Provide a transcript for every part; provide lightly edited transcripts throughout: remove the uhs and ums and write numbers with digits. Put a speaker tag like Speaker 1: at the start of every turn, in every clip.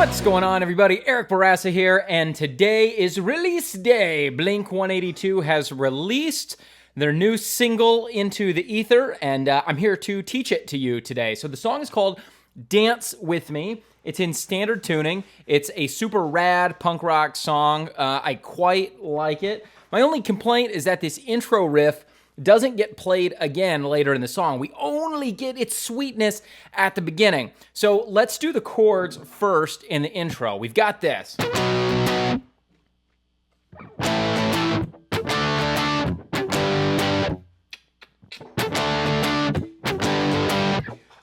Speaker 1: What's going on, everybody? Eric Bourassa here, and today is release day. Blink-182 has released their new single into the ether, and I'm here to teach it to you today. So the song is called Dance With Me. It's in standard tuning. It's a super rad punk rock song. I quite like it. My only complaint is that this intro riff doesn't get played again later in the song. We only get its sweetness at the beginning. So let's do the chords first in the intro. We've got this.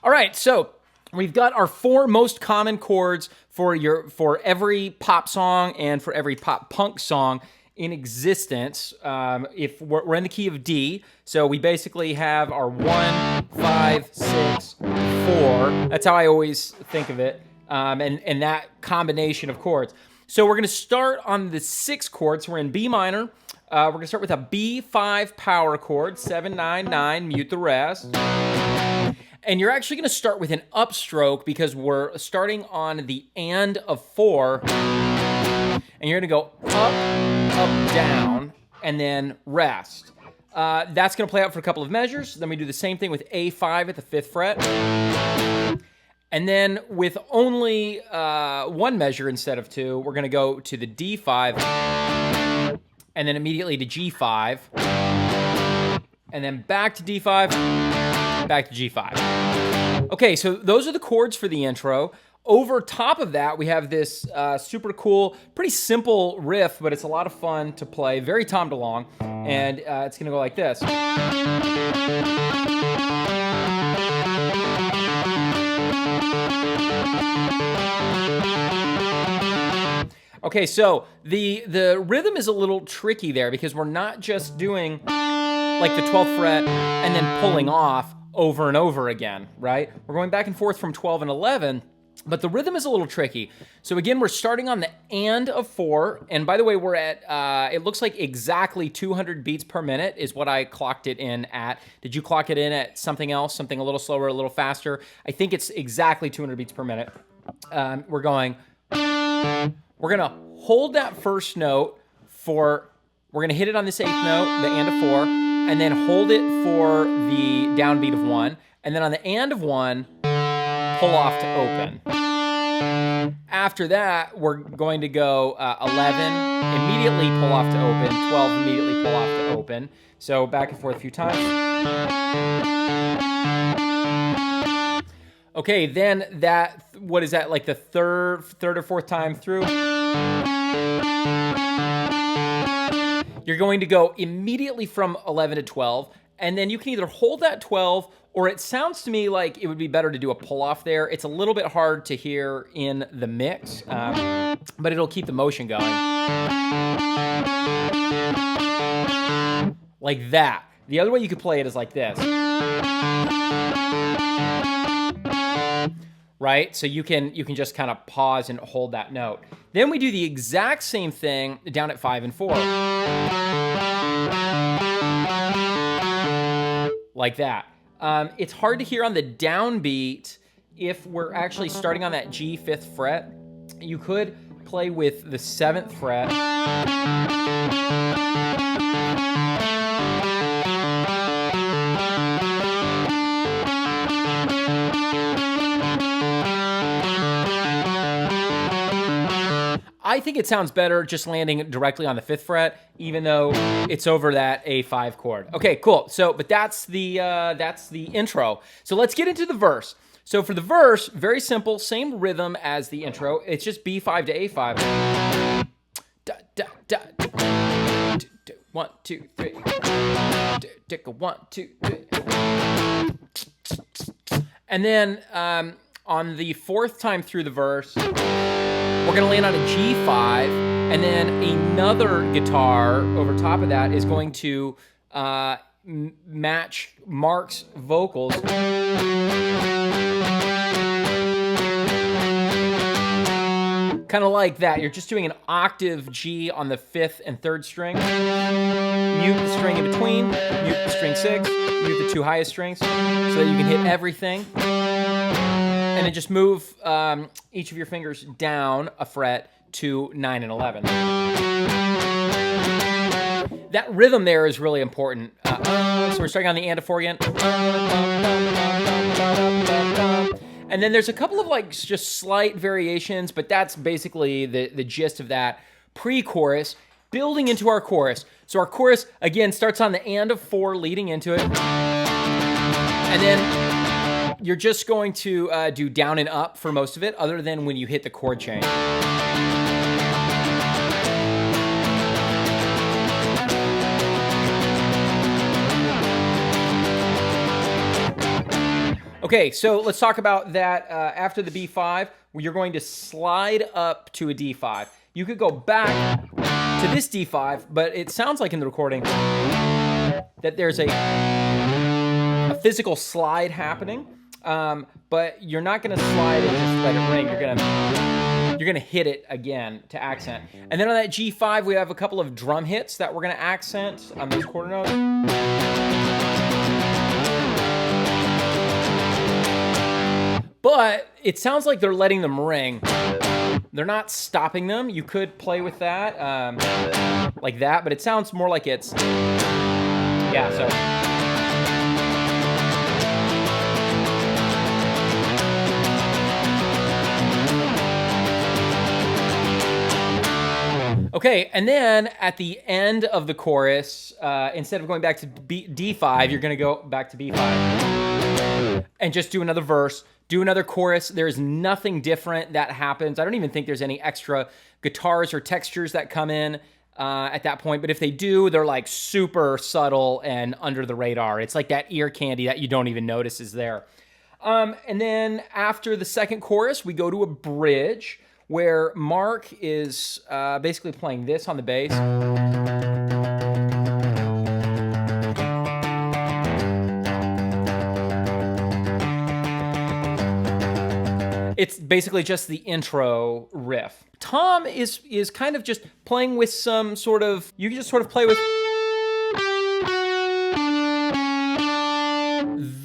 Speaker 1: All right, so we've got our 4 most common chords for every pop song and for every pop punk song in existence. If we're in the key of D, so we basically have our 1, 5, 6, 4. That's how I always think of it, and that combination of chords. So we're going to start on the 6 chords. We're in B minor. We're going to start with a B5 power chord, 7, 9, 9, mute the rest. And you're actually going to start with an upstroke because we're starting on the and of 4. And you're going to go up, up, down, and then rest. That's going to play out for a couple of measures. Then we do the same thing with A5 at the 5th fret. And then with only 1 measure instead of 2, we're going to go to the D5, and then immediately to G5, and then back to D5, back to G5. Okay, so those are the chords for the intro. Over top of that, we have this super cool, pretty simple riff, but it's a lot of fun to play, very Tom DeLonge, and it's gonna go like this. Okay, so the rhythm is a little tricky there because we're not just doing like the 12th fret and then pulling off over and over again, right? We're going back and forth from 12 and 11, but the rhythm is a little tricky. So again, we're starting on the and of 4, and by the way, we're at, it looks like exactly 200 beats per minute is what I clocked it in at. Did you clock it in at something else, something a little slower, a little faster? I think it's exactly 200 beats per minute. We're gonna hold that first note we're gonna hit it on this 8th note, the and of 4, and then hold it for the downbeat of 1, and then on the and of 1, pull off to open. After that, we're going to go 11, immediately pull off to open, 12, immediately pull off to open. So back and forth a few times. Okay, then that, what is that, like the third or fourth time through? You're going to go immediately from 11 to 12, and then you can either hold that 12, or it sounds to me like it would be better to do a pull-off there. It's a little bit hard to hear in the mix, but it'll keep the motion going. Like that. The other way you could play it is like this. Right? So you can just kind of pause and hold that note. Then we do the exact same thing down at 5 and 4. Like that. It's hard to hear on the downbeat if we're actually starting on that G 5th fret. You could play with the 7th fret. I think it sounds better just landing directly on the 5th fret, even though it's over that A5 chord. Okay, cool. So, but that's the intro. So let's get into the verse. So for the verse, very simple, same rhythm as the intro. It's just B5 to A5. Da, da, da, da, 1, 2, 3. 1, 2, 3. And then on the 4th time through the verse, we're gonna land on a G5, and then another guitar over top of that is going to match Mark's vocals. Kind of like that. You're just doing an octave G on the 5th and 3rd string. Mute the string in between, mute the string 6, mute the 2 highest strings, so that you can hit everything. And then just move each of your fingers down a fret to 9 and 11. That rhythm there is really important. So we're starting on the and of 4 again. And then there's a couple of like just slight variations, but that's basically the gist of that pre-chorus, building into our chorus. So our chorus, again, starts on the and of 4 leading into it. And then you're just going to do down and up for most of it, other than when you hit the chord change. Okay, so let's talk about that after the B5, where you're going to slide up to a D5. You could go back to this D5, but it sounds like in the recording that there's a physical slide happening, but you're not gonna slide and just let it ring. You're gonna hit it again to accent. And then on that G5, we have a couple of drum hits that we're gonna accent on those quarter notes. But it sounds like they're letting them ring. They're not stopping them. You could play with that, like that, but it sounds more like it's, yeah, so. Okay, and then at the end of the chorus, instead of going back to D5, you're gonna go back to B5. And just do another verse, do another chorus. There's nothing different that happens. I don't even think there's any extra guitars or textures that come in at that point. But if they do, they're like super subtle and under the radar. It's like that ear candy that you don't even notice is there. And then after the second chorus, we go to a bridge where Mark is basically playing this on the bass. It's basically just the intro riff. Tom is kind of just playing with some sort of, you can just sort of play with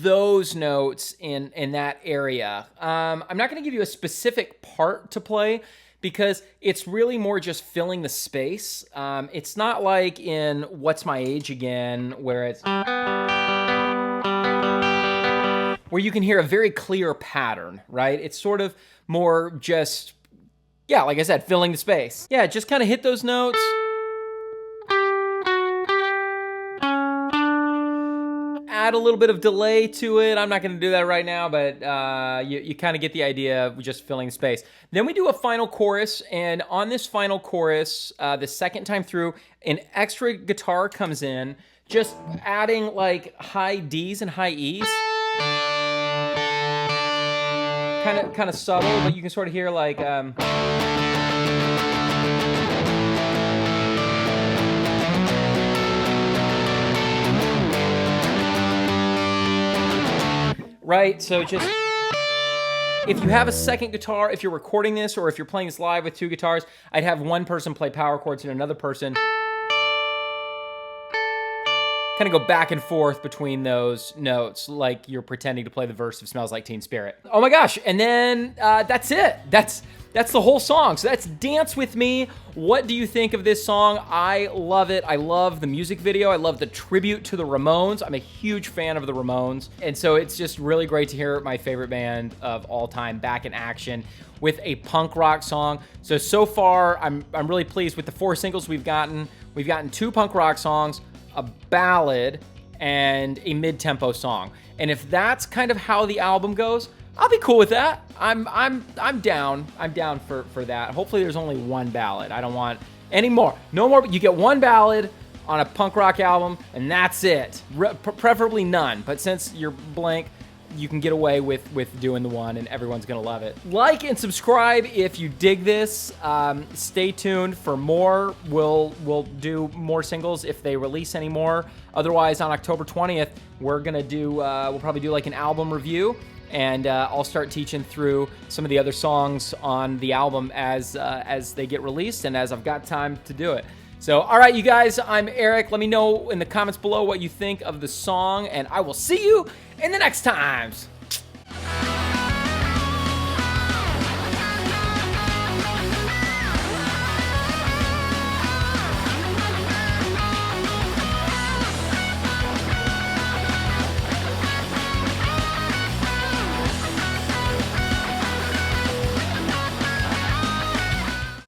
Speaker 1: those notes in that area. I'm not gonna give you a specific part to play because it's really more just filling the space. It's not like in What's My Age Again, where you can hear a very clear pattern, right? It's sort of more just, yeah, like I said, filling the space. Yeah, just kind of hit those notes. Add a little bit of delay to it. I'm not gonna do that right now, but you kind of get the idea of just filling the space. Then we do a final chorus, and on this final chorus, the second time through, an extra guitar comes in, just adding like high Ds and high Es. Kind of subtle, but you can sort of hear like right, so just if you have a second guitar, if you're recording this or if you're playing this live with two guitars, I'd have one person play power chords and another person kind of go back and forth between those notes like you're pretending to play the verse of Smells Like Teen Spirit. Oh my gosh, and then that's it. That's the whole song. So that's Dance With Me. What do you think of this song? I love it. I love the music video. I love the tribute to the Ramones. I'm a huge fan of the Ramones. And so it's just really great to hear my favorite band of all time back in action with a punk rock song. So far, I'm really pleased with the 4 singles we've gotten. We've gotten 2 punk rock songs, a ballad, and a mid-tempo song. And if that's kind of how the album goes, I'll be cool with that. I'm down. I'm down for that. Hopefully there's only one ballad. I don't want any more. No more. You get one ballad on a punk rock album, and that's it. Preferably none. But since you're Blink, you can get away with doing the one, and everyone's gonna love it. Like and subscribe if you dig this. Stay tuned for more. We'll do more singles if they release any more. Otherwise, on October 20th, we're gonna do we'll probably do like an album review, and I'll start teaching through some of the other songs on the album as they get released and as I've got time to do it. So, all right, you guys, I'm Eric. Let me know in the comments below what you think of the song, and I will see you in the next times.